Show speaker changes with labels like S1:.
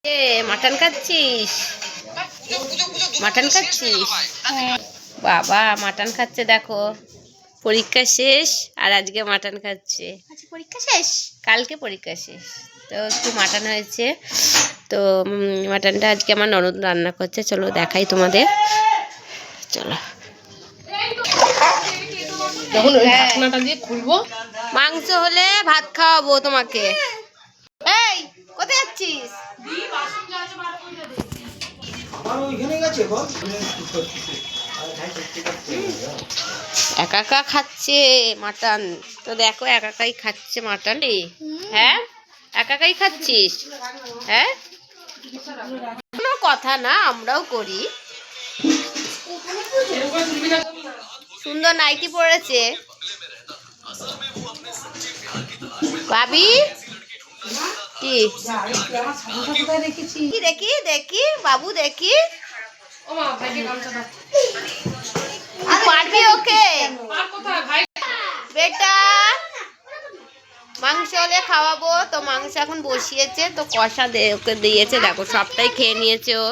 S1: এ mutton খাচ্ছিস? Mutton খাচ্ছিস? বাবা মাটন খাচ্ছে দেখো। পরীক্ষা শেষ আর আজকে মাটন খাচ্ছে।
S2: পরীক্ষা শেষ,
S1: কালকে পরীক্ষা শেষ, তো একটু মাটন হয়েছে। তো মাটনটা আজকে আমার ননদ রান্না করছে। চলো দেখাই তোমাদের, চলো।
S2: যখন ওই ঢাকনাটা দিয়ে খুলবো,
S1: মাংস হলে ভাত খাওয়াবো তোমাকে। এই কোথায় যাচ্ছিস? একা একা খাচ্ছে মাটন, তো দেখো একা একাই খাচ্ছে মাটন। হ্যাঁ একা একাই খাচ্ছিস? হ্যাঁ কোনো কথা না, আমরাও করি। সুন্দর নাইটি পরেছে ভাবি। কি দেখি দেখি বাবু দেখি, পারবি ওকে বেটা? মাংস হলে খাওয়াবো, তো মাংস এখন বসিয়েছে, তো কষা ওকে দিয়েছে, দেখো সবটাই খেয়ে নিয়েছে ও।